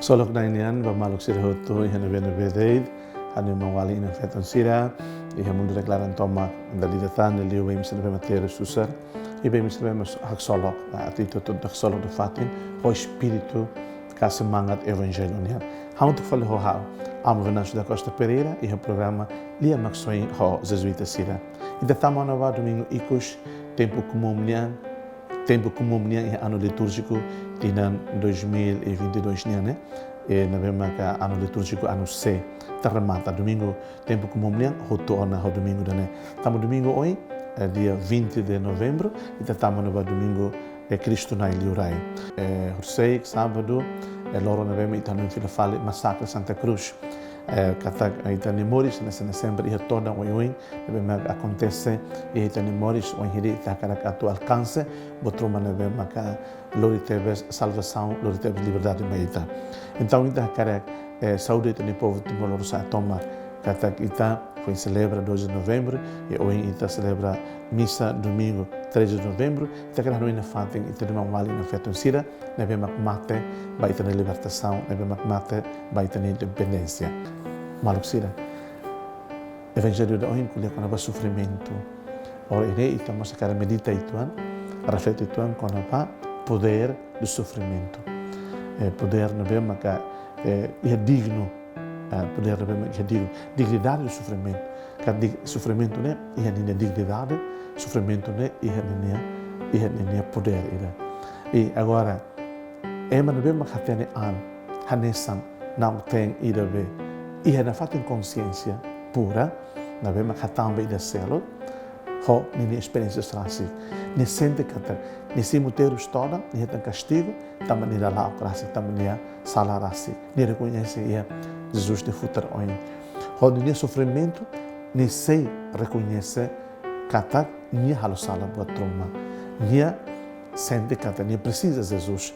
Solok na inian ba maluk sira hoto ihan na bedeid hanu mawali ina feton sira ihan mundu deklaran tomak dali datan liu bem sira materu susar e bem sira hak solok atito to dak solok do fatin ho espírito ka semangat evangelho nian hamu to fale ho ha amo Venâncio da Costa Pereira e o programa Lia Maxoin ho jesuita sira e da tamana va domingo ikus tempo comunian e ano litúrgico tinan 2022 né e na vema ka ano litúrgico ano C terremata domingo tempo comunian hotoona ho domingo né tamo domingo hoje dia 20 de novembro e tamo no domingo Cristo na Ilhurai horsei sábado loro na vema itano in fila fale massacre Santa Cruz kata itani moris nessa sempre ia toda o bem acontece e itani moris o hiri takara atu alcance botroma na bem ka lori teve salvação lori teve liberdade meita então ita cara saúde itani povo timor sa toma kata ita foi celebra 12 de novembro e hoje ita celebra missa domingo 13 de novembro ita cara no ina fatem ita de mawali na feton sira na bem mate vai ter libertação na bem mate vai ter independência maluk sira evangelho da hoje kuliah com o sofrimento ora ini ita mos cara medita ituan reflete ituan com o poder do sofrimento poder na bem maka é digno poder na bem é digno dignidade do sofrimento cada sofrimento né é a dignidade sofrimento né é a poder e agora na bem maka tem hanesan não tem ida be e na fatem consciência pura na bem maka também da celo ho ni experiência strasi ni sente kata ni simuteros toda ni tem castigo também ni lá classe também ni salarasi ni reconhece Jesus de futuro hoje ho ni sofrimento ni sei reconhece kata ni halo sala buat trauma ni sente kata ni precisa Jesus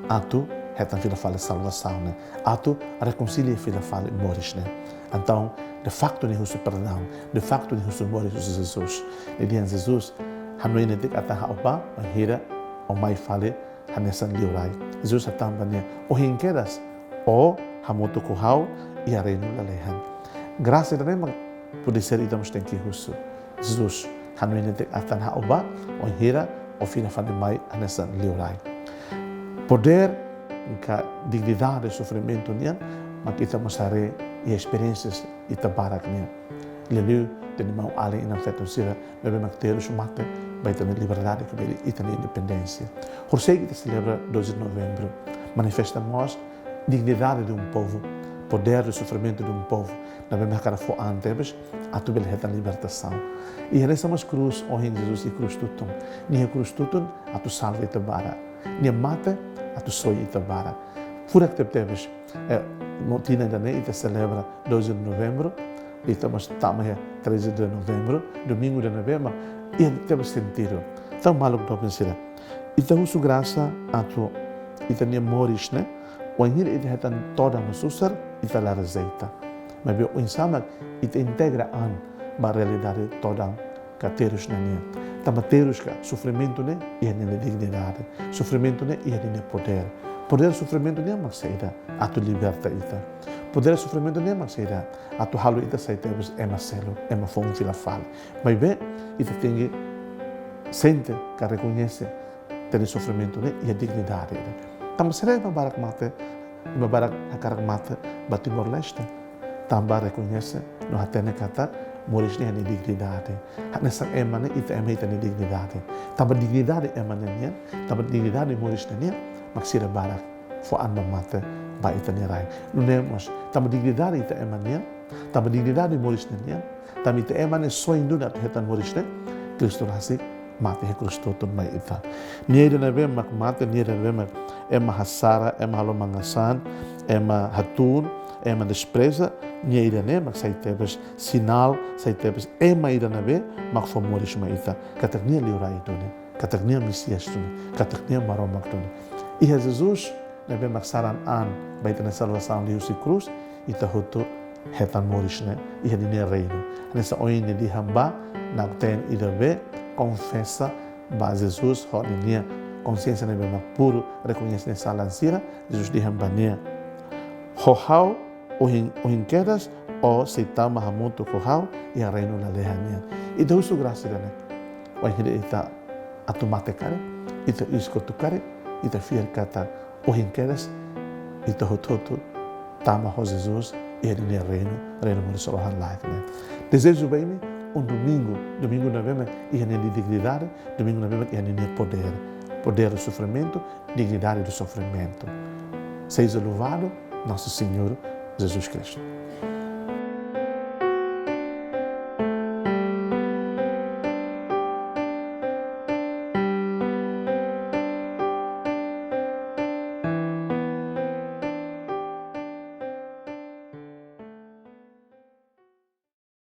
atu hetan fila fala salvação né atu reconcilia fila fala moris né então de facto ni husu perdão de facto ni husu moris Jesus e dian Jesus hanu ina dik ata haopa hira o mai fale hanesan liurai Jesus atambania o hinkeras o hamoto kuhau e a reino la lehan graça de rema pode ser idamos tem que husu Jesus hanu ina dik ata haopa o hira o fina fale mai hanesan liurai poder ka dignidade e sofrimento nian mas kita mosare e experiências e tabarak nian lelu tem mau ali na feto sira bebe macteros mate vai ter liberdade que vai e ter independência horsei que celebra 12 de novembro manifestamos dignidade de povo poder do sofrimento de povo na bebe cara fo antebes a tu belheta libertação e resamos cruz o em Jesus e cruz tutum ni cruz tutum a tu salve tabara ni mate a tu soi tabara furak tebes motina da ne ita celebra 12 de novembro e estamos também 13 de novembro domingo de novembro e temos sentido tão maluco do pensar e tão su graça a tu e tania moris né o hir e hetan toda no susar e ta la receita mas bem o insama e te integra an ba realidade toda cateros na nia tamateros ka sofrimento né e a dignidade sofrimento né e a poder sofrimento né mas saída a tu liberta ita poder sofrimento né mas saída a tu halu ita saída é marcelo é uma fonte fila fala mas bem ita tem sente que reconhece ter sofrimento né e a dignidade tam será barak mate barak akarak mate Timor Leste também reconhece no hatene kata moris ne a dignidade nessa emane ita emita a dignidade também dignidade emananya também dignidade moris ne maksira barak fo anda mate ba ita ne rai nemos também dignidade ita emania também dignidade moris ne também ita emane so induna hetan moris ne Cristo rasik mate he Cristo ton mai ita niede na vem mak mate niede na vem ema hasara ema halomangasan ema hatun ema despreza niede ne mak sai tebes sinal sai tebes ema ida na ve mak fo moris mai ita katak nia liurai tone katak nia misias tone katak nia maromak tone e Jesus na vem mak saran an baita na salvação de Jesus cruz ita hoto hetan moris ne e ne reino nessa oine di hamba na ten ida ve confessa ba Jesus hodinha consciência ne bem puro reconhece nessa lancira Jesus diz hambania Hohau, o hinquedas, o seitau mahamutu hohau, e a reino na lehanian. E Deus su graça, né? O hinqueda ita atumate kare, ita iskotu kare, ita fiel kata o hinquedas, ita hototo, tama ho Jesus, e ele ne reino muri solohan life, né? Desejo bem domingo na vema, e de dignidade, domingo na vema, e de poder do sofrimento, dignidade do sofrimento. Seja louvado nosso Senhor Jesus Cristo.